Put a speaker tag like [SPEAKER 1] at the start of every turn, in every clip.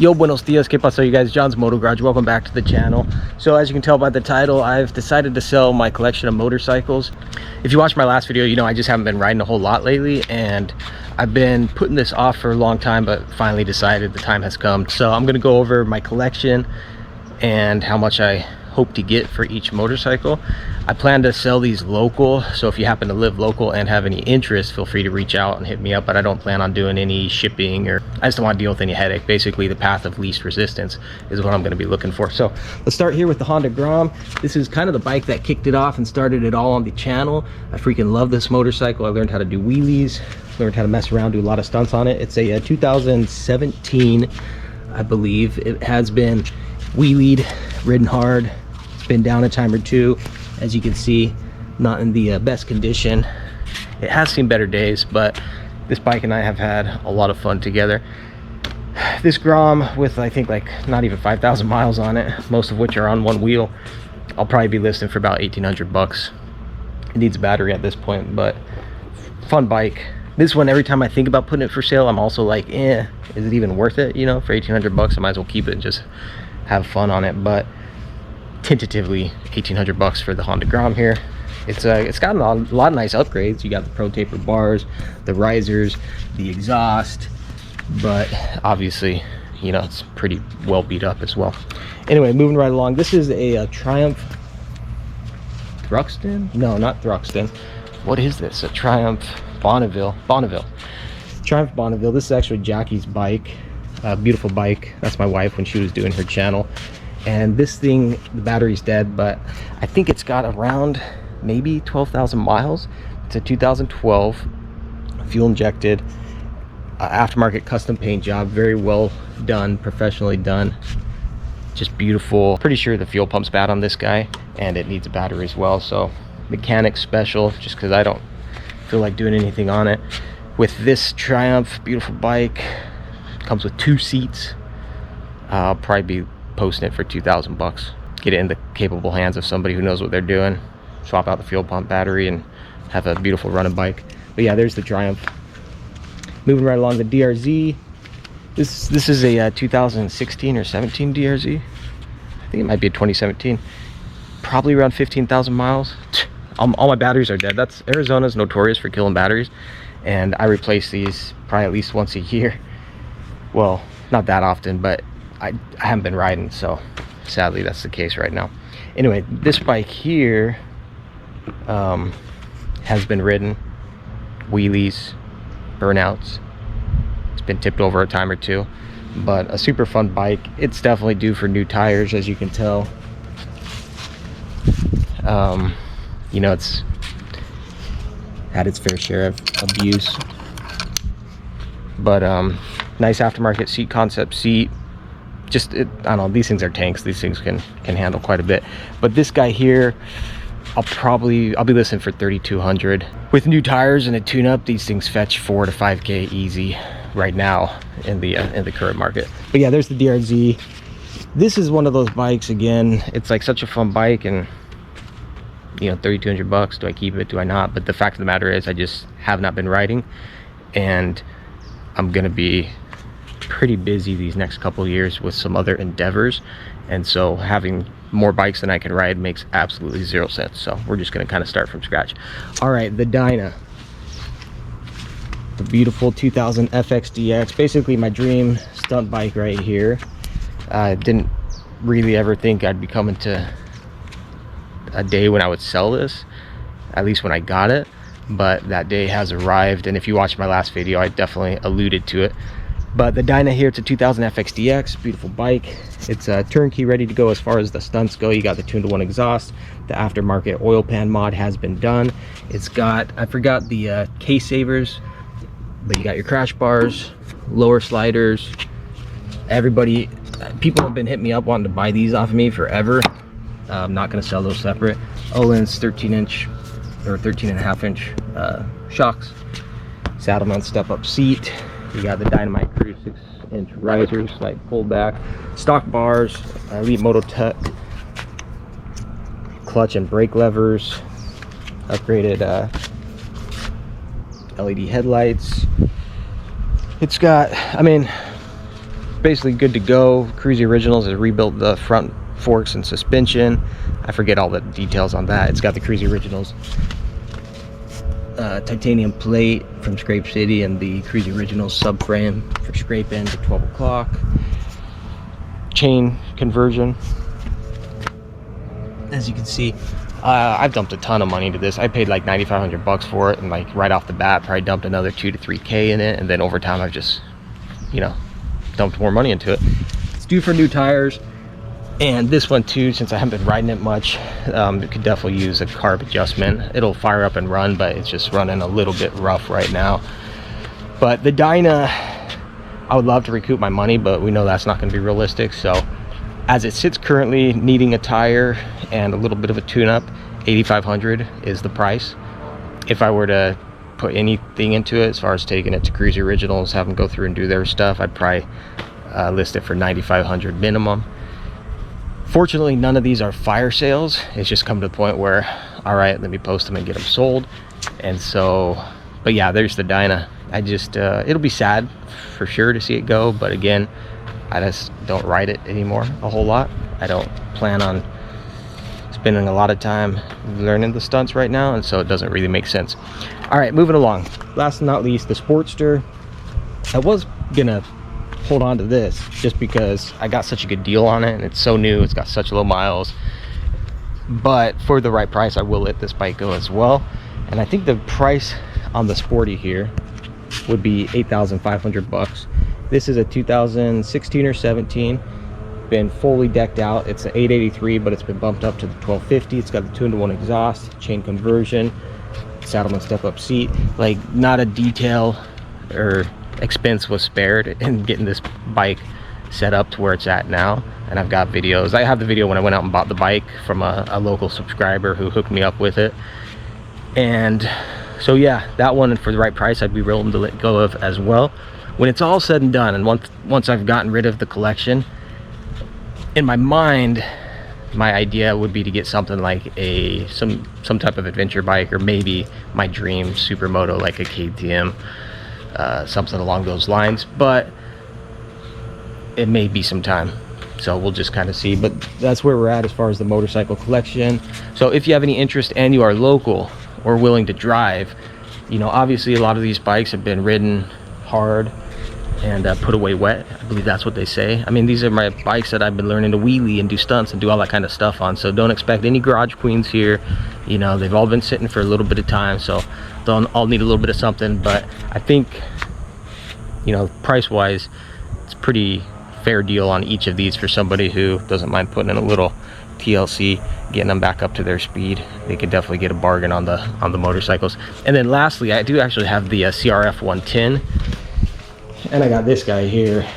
[SPEAKER 1] Yo, buenos dias, que paso, you guys? John's Moto Garage. Welcome back to the channel. So as you can tell by the title, I've decided to sell my collection of motorcycles. If you watched my last video, you know I just haven't been riding a whole lot lately, and I've been putting this off for a long time, but finally decided the time has come. So I'm going to go over my collection and how much I hope to get for each motorcycle. I plan to sell these local, so if you happen to live local and have any interest, feel free to reach out and hit me up. But I don't plan on doing any shipping, or I just don't want to deal with any headache. Basically, the path of least resistance is what I'm going to be looking for. So let's start here with the Honda Grom. This is kind of the bike that kicked it off and started it all on the channel. I freaking love this motorcycle. I learned how to do wheelies, learned how to mess around, do a lot of stunts on it. It's a 2017, I believe. It has been wheelied, ridden hard. It's been down a time or two. As you can see, not in the best condition. It has seen better days, but this bike and I have had a lot of fun together. This Grom with, I think, like not even 5,000 miles on it, most of which are on one wheel, I'll probably be listing for about 1,800 bucks. It needs a battery at this point, but fun bike. This one, every time I think about putting it for sale, I'm also like, is it even worth it? You know, for 1,800 bucks, I might as well keep it and just have fun on it. But tentatively 1,800 bucks for the Honda Grom here. It's gotten a lot of nice upgrades. You got the Pro Taper bars, the risers, the exhaust, but obviously, you know, it's pretty well beat up as well. Anyway, moving right along, this is a Triumph Thruxton? No, not Thruxton. What is this? A Triumph Bonneville. Triumph Bonneville. This is actually Jackie's bike. Beautiful bike. That's my wife when she was doing her channel. And this thing, the battery's dead, but I think it's got around maybe 12,000 miles. It's a 2012 fuel injected aftermarket custom paint job. Very well done, professionally done, just beautiful. Pretty sure the fuel pump's bad on this guy, and it needs a battery as well. So mechanic special, just because I don't feel like doing anything on it. With this Triumph, beautiful bike, comes with 2 seats. I'll probably be posting it for 2,000 bucks. Get it in the capable hands of somebody who knows what they're doing. Swap out the fuel pump, battery, and have a beautiful running bike. But yeah, there's the Triumph. Moving right along, the DRZ. This is a 2016 or 17 DRZ. I think it might be a 2017. Probably around 15,000 miles. All my batteries are dead. Arizona's notorious for killing batteries, and I replace these probably at least once a year. Well, not that often, but I haven't been riding, so sadly that's the case right now. Anyway, this bike here has been ridden, wheelies, burnouts. It's been tipped over a time or two, but a super fun bike. It's definitely due for new tires, as you can tell. You know, it's had its fair share of abuse, but nice aftermarket seat, concept seat. Just I don't know, these things are tanks. These things can handle quite a bit. But this guy here, I'll be listing for 3,200. With new tires and a tune-up, these things fetch 4 to 5K easy right now in the current market. But yeah, there's the DRZ. This is one of those bikes, again, it's like such a fun bike, and you know, 3,200 bucks. Do I keep it? Do I not? But the fact of the matter is, I just have not been riding, and I'm gonna be pretty busy these next couple years with some other endeavors, and so having more bikes than I can ride makes absolutely 0 sense. So we're just going to kind of start from scratch. All right, the Dyna, the beautiful 2000 FXDX, basically my dream stunt bike right here. I didn't really ever think I'd be coming to a day when I would sell this, at least when I got it, but that day has arrived. And if you watched my last video, I definitely alluded to it. But the Dyna here, it's a 2000 FXDX, beautiful bike. It's turnkey, ready to go as far as the stunts go. You got the 2-in-1 exhaust. The aftermarket oil pan mod has been done. It's got, I forgot the case savers, but you got your crash bars, lower sliders. People have been hitting me up wanting to buy these off of me forever. I'm not gonna sell those separate. Öhlins 13-inch or 13.5-inch shocks. Saddle mount step-up seat. You got the Dynamite Crew 6-inch risers, slight pullback, stock bars, Elite Moto Tech, clutch and brake levers, upgraded LED headlights. It's got, I mean, basically good to go. Cruzy Originals has rebuilt the front forks and suspension. I forget all the details on that. It's got the Cruzy Originals titanium plate from Scrape City and the Cruzy Originals subframe for scrape in to 12 o'clock. Chain conversion. As you can see, I've dumped a ton of money into this. I paid like 9,500 bucks for it, and like right off the bat probably dumped another 2 to 3K in it, and then over time I've just, you know, dumped more money into it. It's due for new tires, and this one too, since I haven't been riding it much, it could definitely use a carb adjustment. It'll fire up and run, but it's just running a little bit rough right now. But the Dyna, I would love to recoup my money, but we know that's not going to be realistic. So as it sits currently, needing a tire and a little bit of a tune-up, $8,500 is the price. If I were to put anything into it, as far as taking it to Cruzy Originals, have them go through and do their stuff, I'd probably list it for $9,500 minimum. Fortunately, none of these are fire sales. It's just come to the point where, all right, let me post them and get them sold. And so, but yeah, there's the Dyna. I just, it'll be sad for sure to see it go, but again, I just don't ride it anymore a whole lot. I don't plan on spending a lot of time learning the stunts right now, and so it doesn't really make sense. All right, moving along. Last but not least, the Sportster. I was gonna hold on to this just because I got such a good deal on it, and it's so new, it's got such low miles. But for the right price, I will let this bike go as well. And I think the price on the Sporty here would be 8,500 bucks. This is a 2016 or 17, been fully decked out. It's an 883, but it's been bumped up to the 1250. It's got the 2-in-1 exhaust, chain conversion, Saddleman step-up seat. Like, not a detail or expense was spared in getting this bike set up to where it's at now. And I've got videos. I have the video when I went out and bought the bike from a local subscriber who hooked me up with it. And so yeah, that one, for the right price, I'd be willing to let go of as well. When it's all said and done, and once I've gotten rid of the collection, in my mind, my idea would be to get something like some type of adventure bike, or maybe my dream supermoto, like a KTM, something along those lines. But it may be some time, so we'll just kind of see. But that's where we're at as far as the motorcycle collection. So if you have any interest and you are local or willing to drive, you know, obviously a lot of these bikes have been ridden hard and put away wet. I believe that's what they say. I mean, these are my bikes that I've been learning to wheelie and do stunts and do all that kind of stuff on, so don't expect any garage queens here. You know, they've all been sitting for a little bit of time, so they'll all need a little bit of something. But I think, you know, price wise, it's pretty fair deal on each of these for somebody who doesn't mind putting in a little TLC, getting them back up to their speed. They could definitely get a bargain on the motorcycles. And then lastly, I do actually have the CRF 110, and I got this guy here.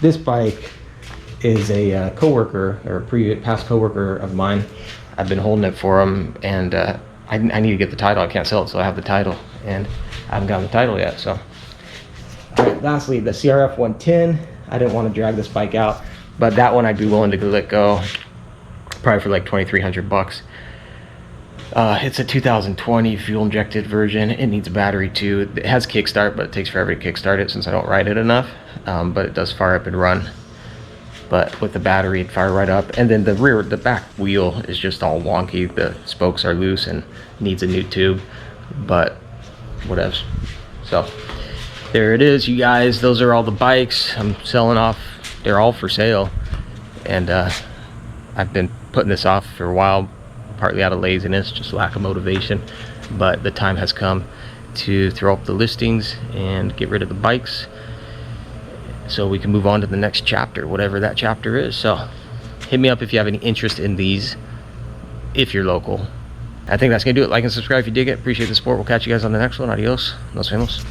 [SPEAKER 1] This bike is a coworker, or a past coworker of mine. I've been holding it for him, and I need to get the title. I can't sell it, so I have the title, and I haven't gotten the title yet. So, all right, lastly, the CRF 110. I didn't want to drag this bike out, but that one I'd be willing to let go, probably for like 2,300 bucks. It's a 2020 fuel injected version. It needs a battery too. It has kickstart, but it takes forever to kickstart it since I don't ride it enough. But it does fire up and run. But with the battery, it'd fire right up. And then the back wheel is just all wonky. The spokes are loose and needs a new tube, but whatevs. So there it is, you guys. Those are all the bikes I'm selling off. They're all for sale, and I've been putting this off for a while, partly out of laziness, just lack of motivation. But the time has come to throw up the listings and get rid of the bikes, so we can move on to the next chapter, whatever that chapter is. So hit me up if you have any interest in these, if you're local. I think that's gonna do it. Like and subscribe if you dig it. Appreciate the support. We'll catch you guys on the next one. Adios. Nos vemos.